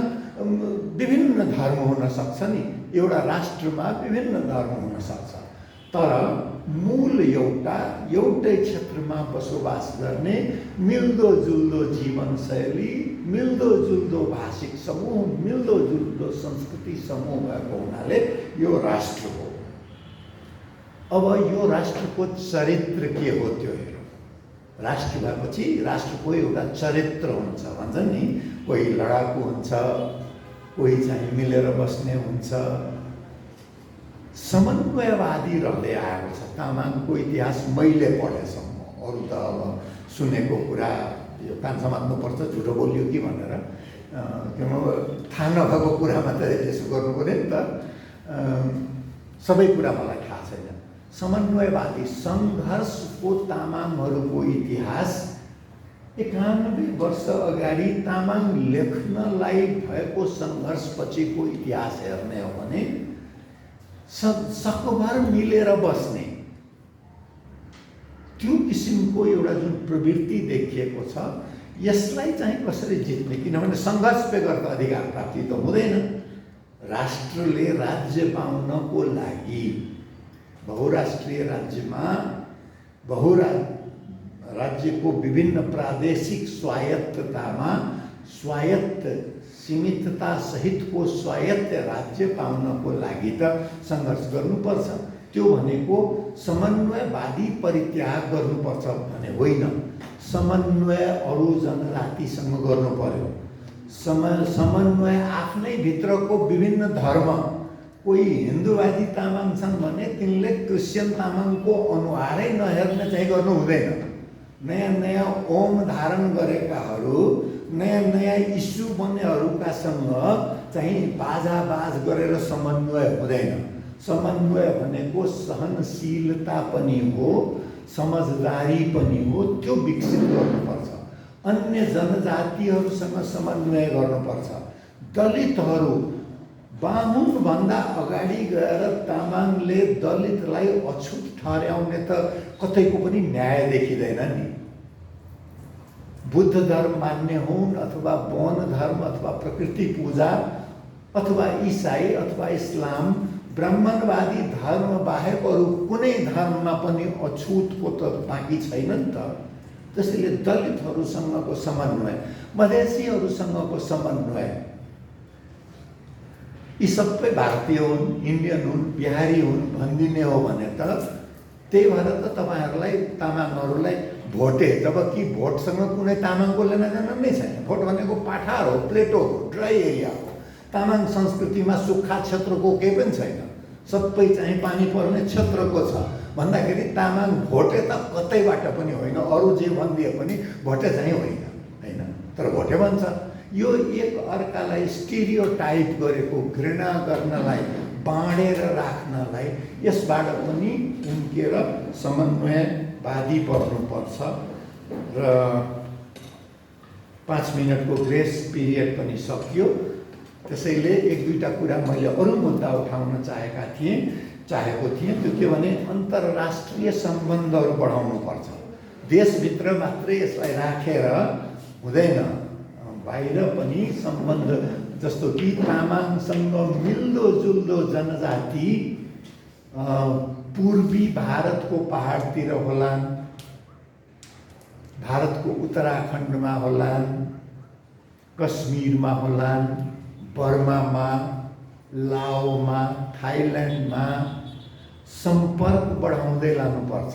विभिन्न धर्म हुन सक्छ नि। एउटा राष्ट्रमा विभिन्न धर्म हुन सक्छ, तर मूल एउटै क्षेत्रमा बसोबास गर्ने मिल्दोजुल्दो जीवनशैली, मिल्दोजुल्दो भाषिक समूह, मिल्दोजुल्दो संस्कृति समूह भएको हुनाले यो राष्ट्र हो। अब यो राष्ट्रको चरित्र के हो त्यो हेरौँ। राष्ट्र भएपछि राष्ट्रको एउटा चरित्र हुन्छ भन्छन् नि। कोही लडाकु हुन्छ, कोही चाहिँ मिलेर बस्ने हुन्छ, समन्वयवादी रहँदै आएको छ। तामाङको इतिहास मैले पढेसम्म, अरू त अब सुनेको कुरा यो कान समात्नुपर्छ, झुटो बोलियो कि भनेर, किनभने थाहा नभएको कुरामा त यसो गर्नु पऱ्यो नि त। सबै कुरा मलाई थाहा छैन। समन्वयवादी सङ्घर्षको तामाङहरूको इतिहास 91 वर्ष अगाडि तामाङ लेख्नलाई भएको सङ्घर्षपछिको इतिहास हेर्ने हो भने सकभर मिलेर बस्ने त्यो किसिमको एउटा जुन प्रवृत्ति देखिएको छ, यसलाई चाहिँ कसरी जित्ने? किनभने सङ्घर्ष बेगर त अधिकार प्राप्ति त हुँदैन। राष्ट्रले राज्य पाउनको लागि बहुराष्ट्रिय राज्यमा राज्यको विभिन्न प्रादेशिक स्वायत्ततामा स्वायत्त सीमितता सहितको स्वायत्त राज्य पाउनको लागि त सङ्घर्ष गर्नुपर्छ। त्यो भनेको समन्वयवादी परित्याग गर्नुपर्छ भने होइन, समन्वय अरू जनजातिसँग गर्नु पर्यो। समन्वय आफ्नै भित्रको विभिन्न धर्म, कोही हिन्दूवादी तामाङ छन् भने तिनले क्रिस्चियन तामाङको अनुहारै नहेर्ने चाहिँ गर्नु हुँदैन। नयाँ नयाँ ओम धारण गरेकाहरू, नयाँ नयाँ इस्यु बन्नेहरूकासँग चाहिँ बाजाबाज गरेर समन्वय हुँदैन। समन्वय भनेको सहनशीलता पनि हो, समझदारी पनि हो, त्यो विकसित गर्नुपर्छ। अन्य जनजातिहरूसँग समन्वय गर्नुपर्छ। दलितहरू, बाहुनभन्दा अगाडि गएर तामाङले दलितलाई अछुत ठहर्याउने त कतैको पनि न्याय देखिँदैन नि। बुद्ध धर्म मान्ने हुन् अथवा बौद्ध धर्म अथवा प्रकृति पूजा अथवा इसाई अथवा इस्लाम, ब्राह्मणवादी धर्म बाहेक अरू कुनै धर्ममा पनि अछुतको त बाँकी छैन नि त। त्यसैले दलितहरूसँगको समन्वय, मधेसीहरूसँगको समन्वय, यी सबै भारतीय हुन्, इन्डियन हुन्, बिहारी हुन् भनिदिने हो भने त त्यही भएर त तपाईँहरूलाई तामाङहरूलाई भोटे, जबकि भोटसँग कुनै तामाङको लेनादेन नै छैन। भोट भनेको पाठार हो, प्लेटो हो, ड्राई एरिया हो। तामाङ संस्कृतिमा सुक्खा क्षेत्रको केही पनि छैन, सबै चाहिँ पानी पर्ने क्षेत्रको छ भन्दाखेरि तामाङ भोटे त कतैबाट पनि होइन। अरू जे भनिदिए पनि भोटे चाहिँ होइन, तर भोटे भन्छ। यो एक अर्कालाई स्टेरियोटाइप गरेको घृणा गर्नलाई बाँडेर राख्नलाई यसबाट पनि उम्केर समन्वयवादी बन्नुपर्छ र 5 मिनटको ग्रेस पिरियड पनि सकियो। त्यसैले एक दुईवटा कुरा मैले अरू मुद्दा उठाउन चाहेको थिएँ त्यो के भने अन्तर्राष्ट्रिय सम्बन्धहरू बढाउनुपर्छ। देशभित्र मात्रै यसलाई राखेर हुँदैन, बाहिर पनि सम्बन्ध, जस्तो कि तामाङसँग मिल्दोजुल्दो जनजाति पूर्वी भारतको पहाडतिर होलान्, भारतको उत्तराखण्डमा होलान्, कश्मीरमा होलान्, बर्मामा, लाओमा, थाइल्यान्डमा सम्पर्क बढाउँदै लानुपर्छ।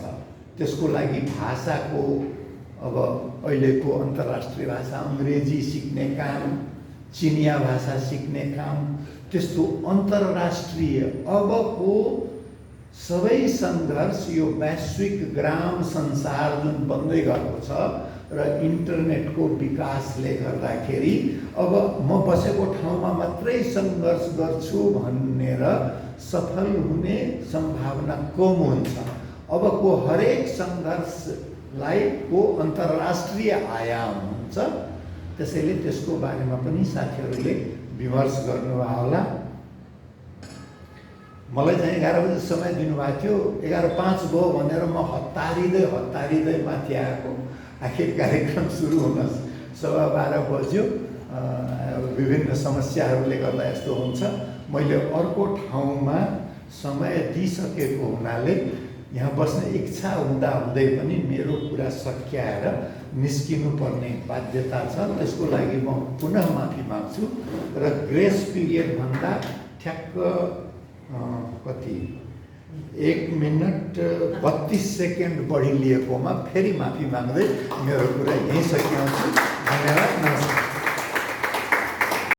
त्यसको लागि भाषाको अब अहिलेको अन्तर्राष्ट्रिय भाषा अङ्ग्रेजी सिक्ने काम, चिनिया भाषा सिक्ने काम, त्यस्तो अन्तर्राष्ट्रिय अबको सबै सङ्घर्ष यो वैश्विक ग्राम संसार जुन बन्दै गएको छ र इन्टरनेटको विकासले गर्दाखेरि अब म बसेको ठाउँमा मात्रै सङ्घर्ष गर्छु भनेर सफल हुने सम्भावना कम हुन्छ। अबको हरेक सङ्घर्षलाई को अन्तर्राष्ट्रिय आयाम हुन्छ। त्यसैले त्यसको बारेमा पनि साथीहरूले विमर्श गर्नुभयो होला। मलाई चाहिँ 11 बजे समय दिनुभएको थियो, 11:05 भयो भनेर म हतारिँदै माथि आएको। आखिर कार्यक्रम सुरु हुन 12:15 बज्यो। विभिन्न समस्याहरूले गर्दा यस्तो हुन्छ। मैले अर्को ठाउँमा समय दिइसकेको हुनाले यहाँ बस्ने इच्छा हुँदै पनि मेरो कुरा सकिएर निस्किनुपर्ने बाध्यता छ। त्यसको लागि म पुनः माफी माग्छु र ग्रेस पिरियड भन्दा ठ्याक्क कति 1 मिनट 32 सेकेन्ड बढी लिएकोमा फेरि माफी माग्दै मेरो कुरा यहीँ सकिन्छु।